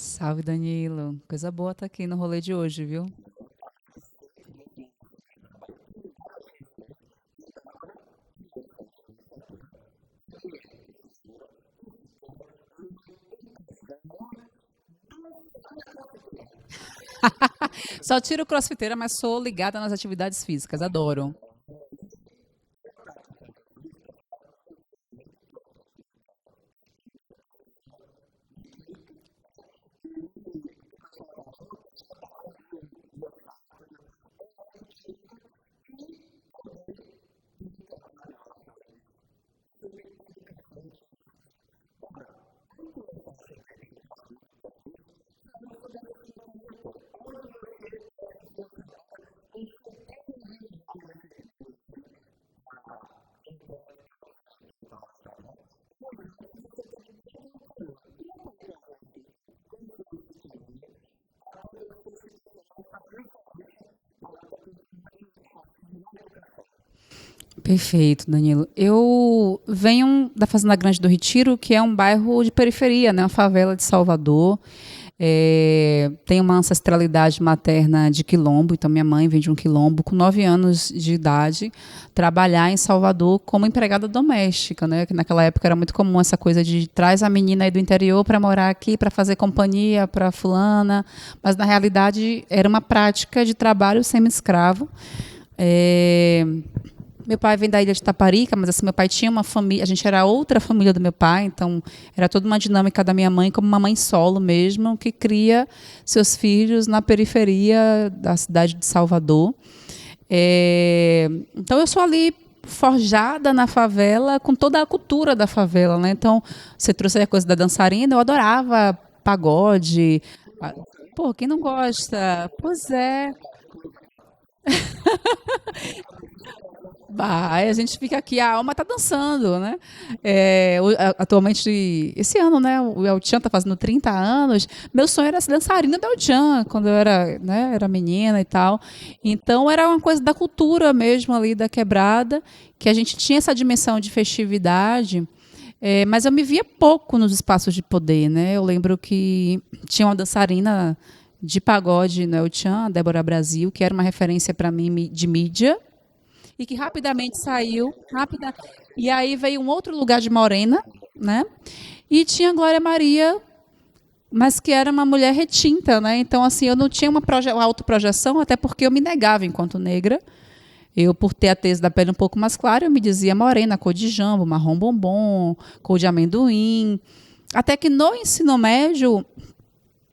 Salve, Danilo. Coisa boa tá aqui no rolê de hoje, viu? Só tiro crossfiteira, mas sou ligada nas atividades físicas, adoro. Perfeito, Danilo. Eu venho da Fazenda Grande do Retiro, que é um bairro de periferia, né? Uma favela de Salvador. Tem uma ancestralidade materna de quilombo, então minha mãe vem de um quilombo com 9 anos de idade, trabalhar em Salvador como empregada doméstica, né? Que naquela época era muito comum essa coisa de traz a menina aí do interior para morar aqui, para fazer companhia para fulana, mas na realidade era uma prática de trabalho semi-escravo. É, Meu pai vem da ilha de Taparica, mas assim, meu pai tinha uma família, a gente era outra família do meu pai, então era toda uma dinâmica da minha mãe como uma mãe solo mesmo, que cria seus filhos na periferia da cidade de Salvador. Então eu sou ali forjada na favela com toda a cultura da favela, né? Então você trouxe aí a coisa da dançarina, eu adorava pagode. Pô, quem não gosta? Pois é. Vai, a gente fica aqui, a alma tá dançando, né? Atualmente, esse ano, né? O El Chan tá fazendo 30 anos. Meu sonho era ser dançarina do El Chan, quando eu era, né, era menina e tal. Então, era uma coisa da cultura mesmo ali, da quebrada, que a gente tinha essa dimensão de festividade. Mas eu me via pouco nos espaços de poder, né? Eu lembro que tinha uma dançarina de pagode no El Chan, a Débora Brasil, que era uma referência para mim de mídia, e que rapidamente saiu, rápida. E aí veio um outro lugar de morena, né? E tinha Glória Maria, mas que era uma mulher retinta, né? Então assim, eu não tinha uma autoprojeção, até porque eu me negava enquanto negra. Eu, por ter a tese da pele um pouco mais clara, eu me dizia morena, cor de jambo, marrom bombom, cor de amendoim. Até que no ensino médio,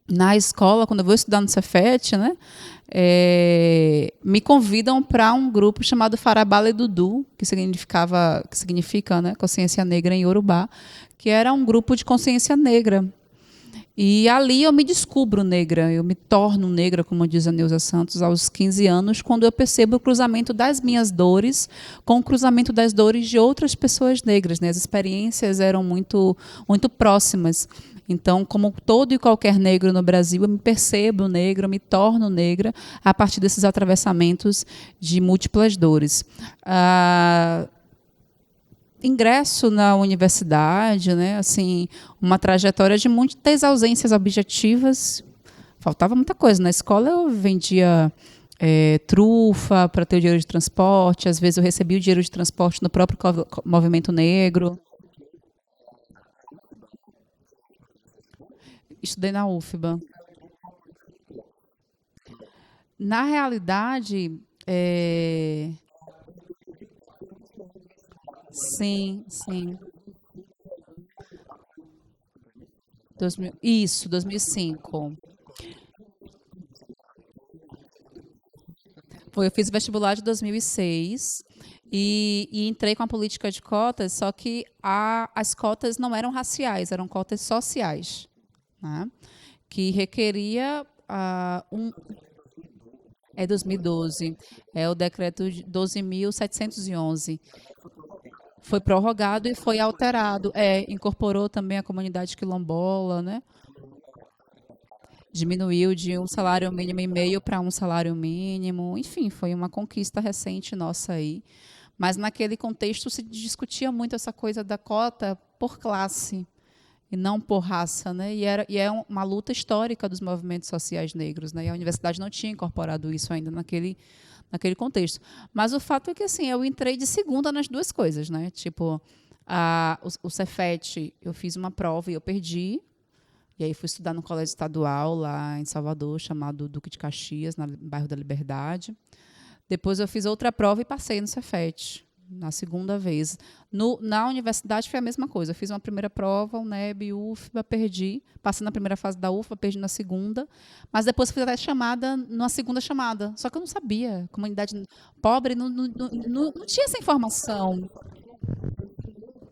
na escola, quando eu vou estudar no Cefet, né, me convidam para um grupo chamado Farabale Dudu, que significa, né, consciência negra em Yorubá, que era um grupo de consciência negra. E ali eu me descubro negra, eu me torno negra, como diz a Neuza Santos, aos 15 anos, quando eu percebo o cruzamento das minhas dores com o cruzamento das dores de outras pessoas negras, né? As experiências eram muito, muito próximas. Então, como todo e qualquer negro no Brasil, eu me percebo negra, eu me torno negra a partir desses atravessamentos de múltiplas dores. Ah, ingresso na universidade, né? Assim, uma trajetória de muitas ausências objetivas. Faltava muita coisa. Na escola eu vendia trufa para ter o dinheiro de transporte. Às vezes eu recebia o dinheiro de transporte no próprio movimento negro. Estudei na UFBA. Na realidade, sim, sim. 2000, isso, 2005. Eu fiz vestibular de 2006 e entrei com a política de cotas, só que as cotas não eram raciais, eram cotas sociais, né? Que requeria um. É 2012, é o decreto de 12.711. Foi prorrogado e foi alterado. Incorporou também a comunidade quilombola, né? Diminuiu de um salário mínimo e meio para um salário mínimo. Enfim, foi uma conquista recente nossa aí. Mas naquele contexto se discutia muito essa coisa da cota por classe. e não por raça, né? E é uma luta histórica dos movimentos sociais negros, né? E a universidade não tinha incorporado isso ainda naquele contexto. Mas o fato é que assim, eu entrei de segunda nas duas coisas, né? Tipo, o Cefet, eu fiz uma prova e eu perdi. E aí fui estudar no colégio estadual lá em Salvador, chamado Duque de Caxias, no bairro da Liberdade. Depois eu fiz outra prova e passei no Cefet, na segunda vez. Na universidade foi a mesma coisa. Eu fiz uma primeira prova, UNEB, UFBA, perdi. Passei na primeira fase da UFBA, perdi na segunda. Mas depois fui até chamada numa segunda chamada. Só que eu não sabia. Comunidade pobre não tinha essa informação.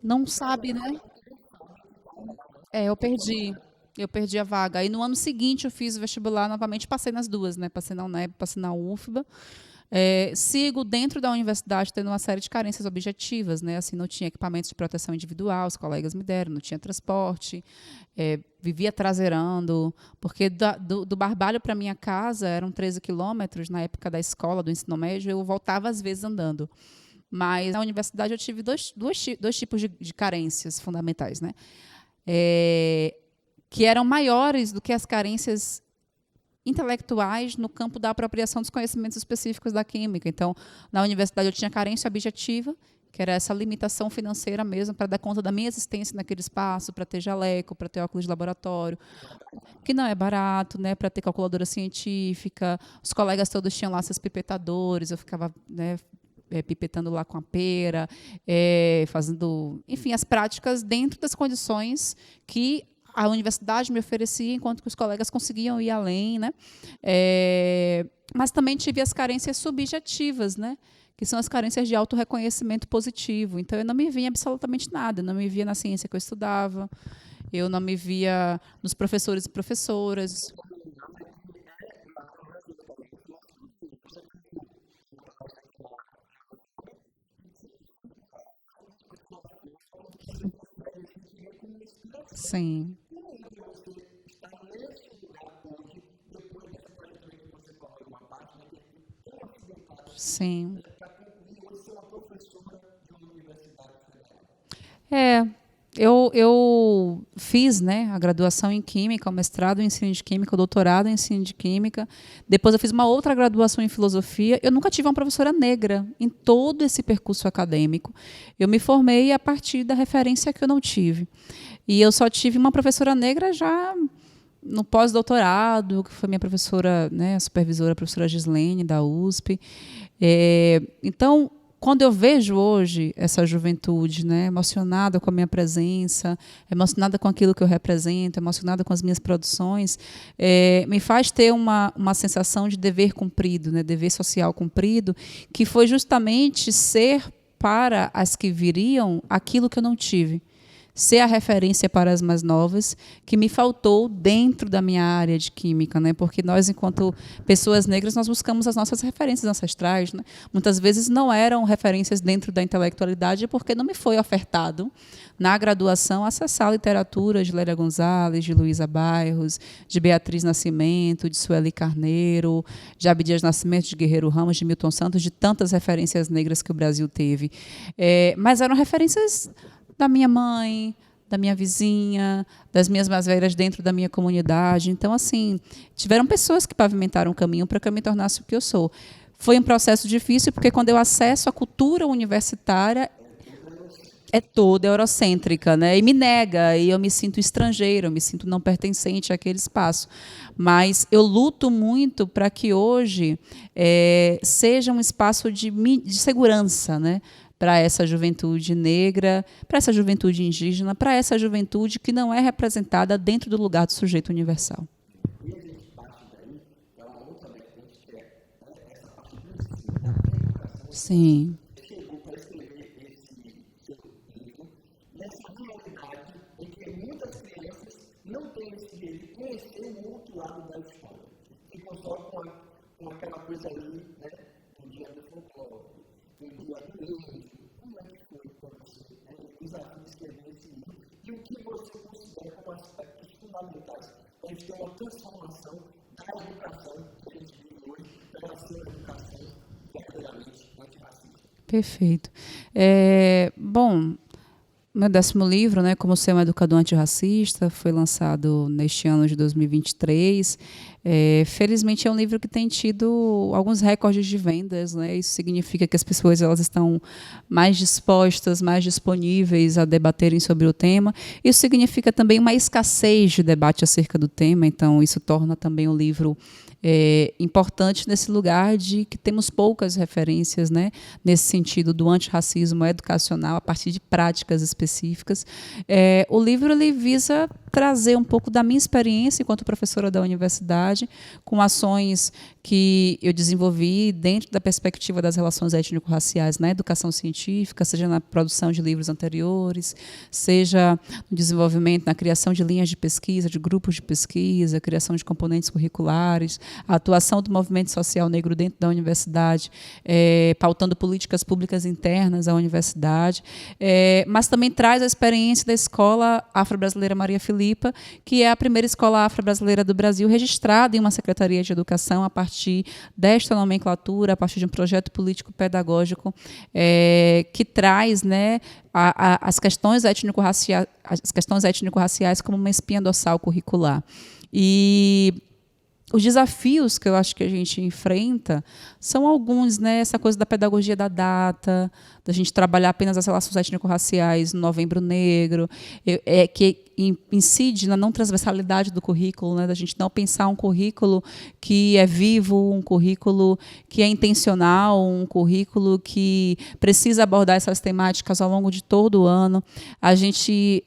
Não sabe, né? Eu perdi. Eu perdi a vaga. Aí no ano seguinte eu fiz o vestibular novamente, passei nas duas, né? Passei na UNEB, passei na UFBA. Sigo dentro da universidade tendo uma série de carências objetivas, né? Assim, não tinha equipamentos de proteção individual, os colegas me deram, não tinha transporte, vivia traseirando, porque do Barbalho para minha casa eram 13 quilômetros na época da escola, do ensino médio, eu voltava às vezes andando. Mas na universidade eu tive dois tipos de carências fundamentais, né? Que eram maiores do que as carências intelectuais no campo da apropriação dos conhecimentos específicos da química. Então, na universidade eu tinha carência objetiva, que era essa limitação financeira mesmo, para dar conta da minha existência naquele espaço, para ter jaleco, para ter óculos de laboratório, que não é barato, né, para ter calculadora científica. Os colegas todos tinham lá seus pipetadores, eu ficava, né, pipetando lá com a pera, fazendo, enfim, as práticas dentro das condições que a universidade me oferecia, enquanto que os colegas conseguiam ir além, né? Mas também tive as carências subjetivas, né? Que são as carências de autorreconhecimento positivo. Então, eu não me via absolutamente nada, eu não me via na ciência que eu estudava, eu não me via nos professores e professoras. Sim, sim. É, eu fiz, né, a graduação em Química, o mestrado em Ensino de Química, o doutorado em Ensino de Química. Depois eu fiz uma outra graduação em Filosofia. Eu nunca tive uma professora negra em todo esse percurso acadêmico. Eu me formei a partir da referência que eu não tive. E eu só tive uma professora negra já no pós-doutorado, que foi minha professora, né, a supervisora, a professora Gislene, da USP. Então, quando eu vejo hoje essa juventude, né, emocionada com a minha presença, emocionada com aquilo que eu represento, emocionada com as minhas produções, me faz ter uma sensação de dever cumprido, né, dever social cumprido, que foi justamente ser para as que viriam aquilo que eu não tive. Ser a referência para as mais novas, que me faltou dentro da minha área de química, né? Porque nós, enquanto pessoas negras, nós buscamos as nossas referências ancestrais, né? Muitas vezes não eram referências dentro da intelectualidade, porque não me foi ofertado, na graduação, acessar a literatura de Lélia Gonzalez, de Luísa Bairros, de Beatriz Nascimento, de Sueli Carneiro, de Abdias Nascimento, de Guerreiro Ramos, de Milton Santos, de tantas referências negras que o Brasil teve. Mas eram referências da minha mãe, da minha vizinha, das minhas mais velhas dentro da minha comunidade. Então, assim, tiveram pessoas que pavimentaram o caminho para que eu me tornasse o que eu sou. Foi um processo difícil, porque quando eu acesso a cultura universitária, é toda eurocêntrica, né? E me nega, e eu me sinto estrangeira, eu me sinto não pertencente àquele espaço. Mas eu luto muito para que hoje seja um espaço de segurança, né? Para essa juventude negra, para essa juventude indígena, para essa juventude que não é representada dentro do lugar do sujeito universal. Sim, perfeito. Bom, Meu 10º livro, né, Como Ser um Educador Antirracista, foi lançado neste ano de 2023. Felizmente é um livro que tem tido alguns recordes de vendas, né? Isso significa que as pessoas elas estão mais dispostas, mais disponíveis a debaterem sobre o tema. Isso significa também uma escassez de debate acerca do tema, então isso torna também o livro importante nesse lugar de que temos poucas referências, né, nesse sentido do antirracismo educacional a partir de práticas específicas. O livro ele visa trazer um pouco da minha experiência enquanto professora da universidade, com ações que eu desenvolvi dentro da perspectiva das relações étnico-raciais na educação científica, seja na produção de livros anteriores, seja no desenvolvimento, na criação de linhas de pesquisa, de grupos de pesquisa, criação de componentes curriculares, a atuação do movimento social negro dentro da universidade, pautando políticas públicas internas à universidade, mas também traz a experiência da Escola Afro-Brasileira Maria Filipa, que é a primeira escola afro-brasileira do Brasil registrada em uma Secretaria de Educação a partir desta nomenclatura, a partir de um projeto político-pedagógico que traz, né, as questões étnico-raciais como uma espinha dorsal curricular. E os desafios que eu acho que a gente enfrenta são alguns, né? Essa coisa da pedagogia da data, da gente trabalhar apenas as relações étnico-raciais no Novembro Negro, que incide na não transversalidade do currículo, né? Da gente não pensar um currículo que é vivo, um currículo que é intencional, um currículo que precisa abordar essas temáticas ao longo de todo o ano. A gente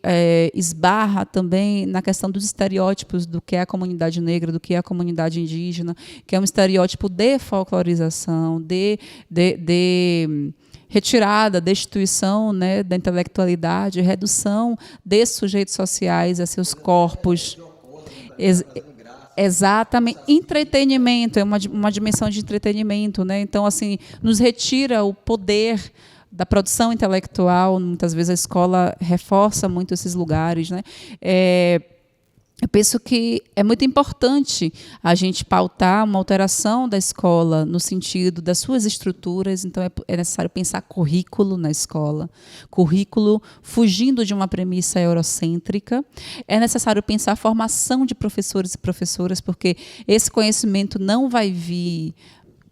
esbarra também na questão dos estereótipos do que é a comunidade negra, do que é a comunidade indígena, que é um estereótipo de folclorização, de retirada, destituição, né, da intelectualidade, redução desses sujeitos sociais a seus corpos. Exatamente. Entretenimento, é uma dimensão de entretenimento, né? Então, assim, nos retira o poder da produção intelectual. Muitas vezes a escola reforça muito esses lugares, né? Eu penso que é muito importante a gente pautar uma alteração da escola no sentido das suas estruturas. Então, é necessário pensar currículo na escola, currículo fugindo de uma premissa eurocêntrica. É necessário pensar a formação de professores e professoras, porque esse conhecimento não vai vir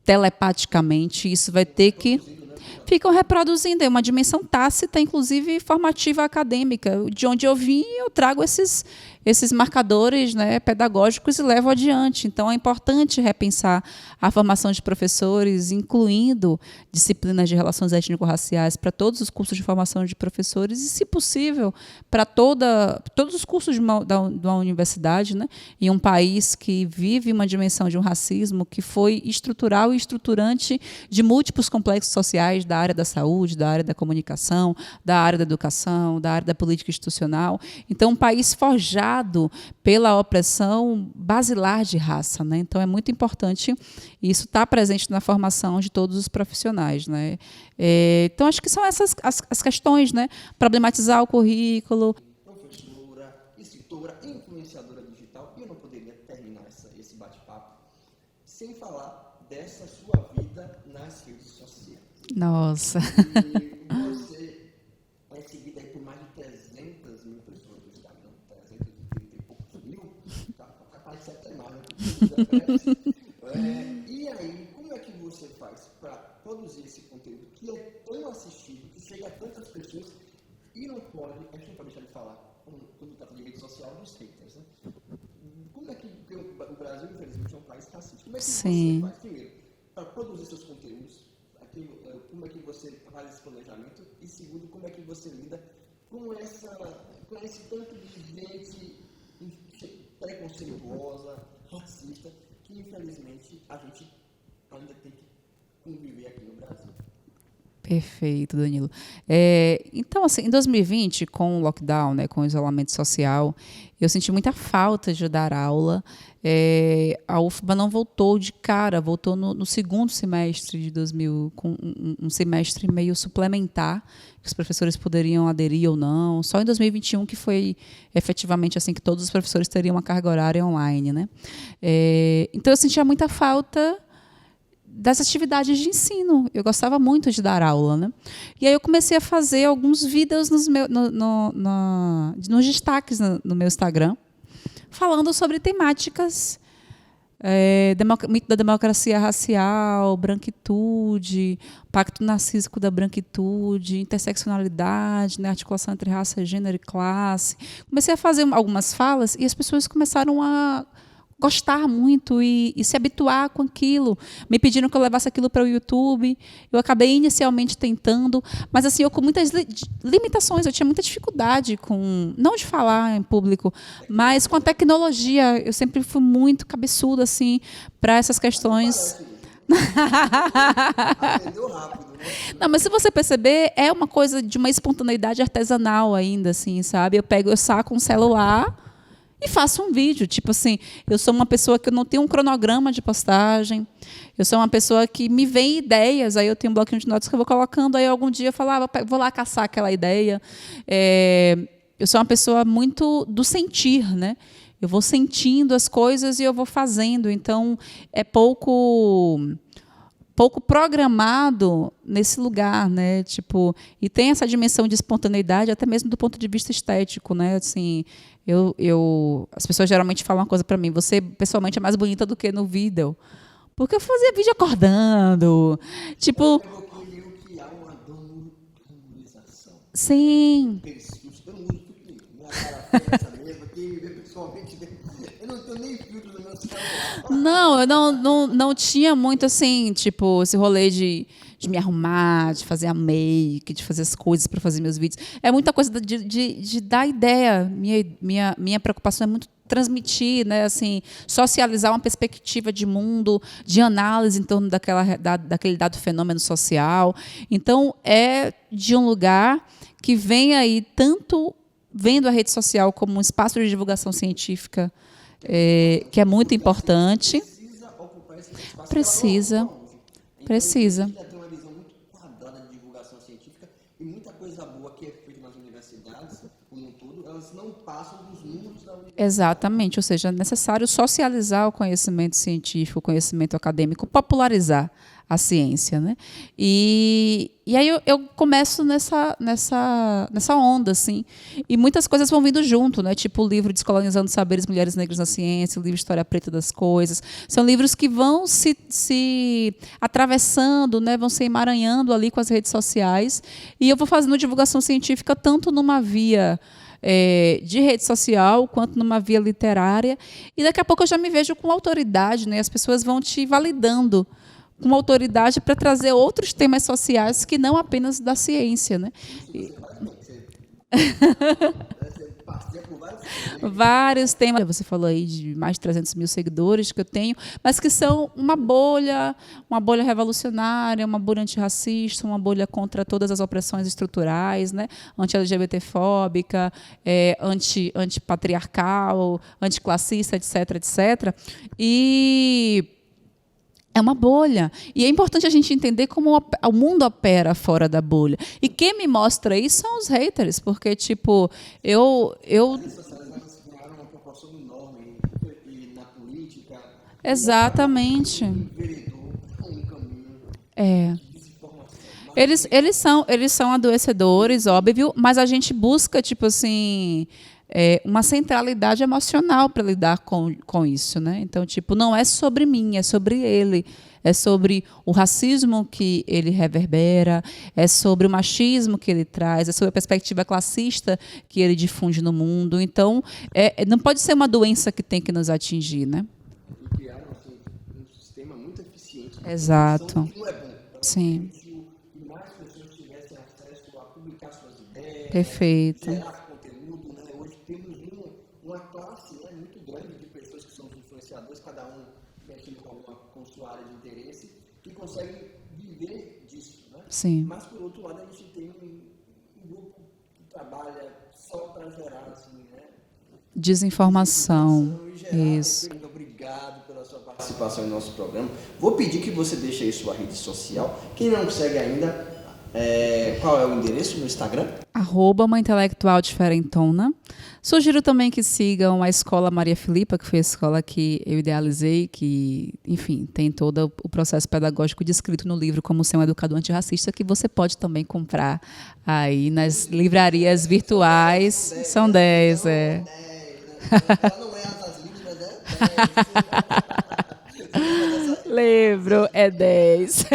telepaticamente, isso vai ter que... Ficam reproduzindo, é uma dimensão tácita, inclusive formativa acadêmica. De onde eu vim, eu trago esses marcadores, né, pedagógicos e levo adiante. Então, é importante repensar a formação de professores, incluindo disciplinas de relações étnico-raciais para todos os cursos de formação de professores e, se possível, para todos os cursos de uma universidade, né, em um país que vive uma dimensão de um racismo que foi estrutural e estruturante de múltiplos complexos sociais da área da saúde, da área da comunicação, da área da educação, da área da política institucional. Então, um país forjado pela opressão basilar de raça, né? Então, é muito importante isso estar presente na formação de todos os profissionais, né? Então, acho que são essas as questões, né? Problematizar o currículo. Professora, escritora, influenciadora digital, e eu não poderia terminar esse bate-papo sem falar dessa sua vida nas redes sociais. Nossa. E você é seguida aí por mais de 300 mil pessoas no Instagram, 330 e poucos mil, capaz de ser até mais, né? E aí, como é que você faz para produzir esse conteúdo que é tão assistido, que chega a tantas pessoas e não pode, a gente não pode deixar de falar, quando está falando de rede social, dos haters, né? Como é que o Brasil, infelizmente, é um país racista? Como é que você faz, primeiro, para produzir seus conteúdos? Como é que você faz esse planejamento? E segundo, como é que você lida com esse tanto de gente preconceituosa, racista, que infelizmente a gente ainda tem que conviver aqui no Brasil? Perfeito, Danilo. Então, assim, em 2020, com o lockdown, né, com o isolamento social, eu senti muita falta de dar aula. A UFBA não voltou de cara, voltou no segundo semestre de 2000, com um semestre meio suplementar, que os professores poderiam aderir ou não. Só em 2021 que foi efetivamente assim que todos os professores teriam uma carga horária online, né? Então, eu sentia muita falta das atividades de ensino. Eu gostava muito de dar aula, né? E aí eu comecei a fazer alguns vídeos nos destaques no meu Instagram, falando sobre temáticas, mito da democracia racial, branquitude, pacto narcísico da branquitude, interseccionalidade, né, articulação entre raça, gênero e classe. Comecei a fazer algumas falas e as pessoas começaram a gostar muito e se habituar com aquilo. Me pediram que eu levasse aquilo para o YouTube. Eu acabei inicialmente tentando, mas assim, eu com muitas limitações, eu tinha muita dificuldade com, não de falar em público, mas com a tecnologia. Eu sempre fui muito cabeçuda assim para essas questões. Aprendeu rápido, né? Não, mas se você perceber, é uma coisa de uma espontaneidade artesanal ainda, assim, sabe? Eu saco um celular e faço um vídeo, tipo assim, eu sou uma pessoa que eu não tenho um cronograma de postagem, eu sou uma pessoa que me vem ideias, aí eu tenho um bloquinho de notas que eu vou colocando, aí algum dia eu falava, vou lá caçar aquela ideia. Eu sou uma pessoa muito do sentir, né? Eu vou sentindo as coisas e eu vou fazendo, então é pouco programado nesse lugar, né? Tipo, e tem essa dimensão de espontaneidade até mesmo do ponto de vista estético, né? Assim, as pessoas geralmente falam uma coisa para mim: você pessoalmente é mais bonita do que no vídeo, porque eu fazia vídeo acordando, tipo, Eu queria que há uma glamorização. sim. Eu não uso filtro. Minha cara é essa mesmo, quem me vê pessoalmente, eu não tenho nem filtro no meu celular. Não, eu não tinha muito assim, tipo, esse rolê de me arrumar, de fazer a make, de fazer as coisas para fazer meus vídeos. É muita coisa de dar ideia. Minha preocupação é muito transmitir, né, assim, socializar uma perspectiva de mundo, de análise em torno daquele dado fenômeno social. Então, é de um lugar que vem aí tanto vendo a rede social como um espaço de divulgação científica, que é muito importante. Precisa ocupar esse espaço. Precisa. Precisa. A gente tem uma visão muito quadrada de divulgação científica e muita coisa boa que é feita nas universidades, como um todo, elas não passam dos números da universidade. Exatamente, ou seja, é necessário socializar o conhecimento científico, o conhecimento acadêmico, popularizar a ciência, né? E aí eu começo nessa onda, assim, e muitas coisas vão vindo junto, né? Tipo o livro Descolonizando Saberes, Mulheres Negras na Ciência, o livro História Preta das Coisas. São livros que vão se atravessando, né? Vão se emaranhando ali com as redes sociais, e eu vou fazendo divulgação científica tanto numa via de rede social, quanto numa via literária, e daqui a pouco eu já me vejo com autoridade, né? As pessoas vão te validando com autoridade para trazer outros temas sociais que não apenas da ciência, né? Vários temas. Você falou aí de mais de 300 mil seguidores que eu tenho, mas que são uma bolha revolucionária, uma bolha antirracista, uma bolha contra todas as opressões estruturais, né? Anti-LGBTfóbica, antipatriarcal, anticlassista, etc, etc. E é uma bolha. E é importante a gente entender como o mundo opera fora da bolha. E quem me mostra isso são os haters, porque, tipo, eu ganharam uma proporção enorme e na política. Exatamente. Vereador, um caminho de desinformação. Eles são adoecedores, óbvio, mas a gente busca, tipo assim, uma centralidade emocional para lidar com isso, né? Então, tipo, não é sobre mim, é sobre ele. É sobre o racismo que ele reverbera, é sobre o machismo que ele traz, é sobre a perspectiva classista que ele difunde no mundo. Então, não pode ser uma doença que tem que nos atingir, né? E criaram assim, um sistema muito eficiente. Exato. Que não é bom. Sim. Que mais pessoas tivessem acesso a publicar suas ideias, Perfeito. gerar conteúdo, né? Hoje temos uma classe, né, muito grande de pessoas que são influenciadores, cada um mexendo com sua área de interesse, que conseguem viver disso, né? Sim. Mas, por outro lado, a gente tem um grupo que trabalha só para gerar, assim, né? Desinformação. E gerar, Isso. muito obrigado pela sua participação em nosso programa. Vou pedir que você deixe aí sua rede social. Quem não segue ainda, Qual é o endereço no Instagram? @uma intelectual diferentona. Sugiro também que sigam a Escola Maria Filipa, que foi a escola que eu idealizei, que, enfim, tem todo o processo pedagógico descrito no livro Como Ser um Educador Antirracista, que você pode também comprar aí nas livrarias virtuais. São 10, é. 10, né? Ela não é as livros, mas é 10. Livro é 10.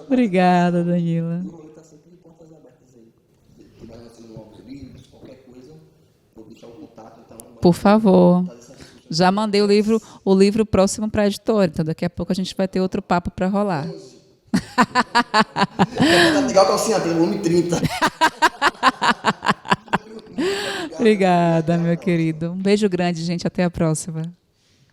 Obrigada, Danila. O Rony está sempre de portas abertas aí. Se vai lançando novos livros, qualquer coisa, vou deixar o contato. Então, Por favor. Já mandei o livro próximo para a editora, então daqui a pouco a gente vai ter outro papo para rolar. Legal calcinha, tem volume 30. Obrigada, meu querido. Um beijo grande, gente. Até a próxima.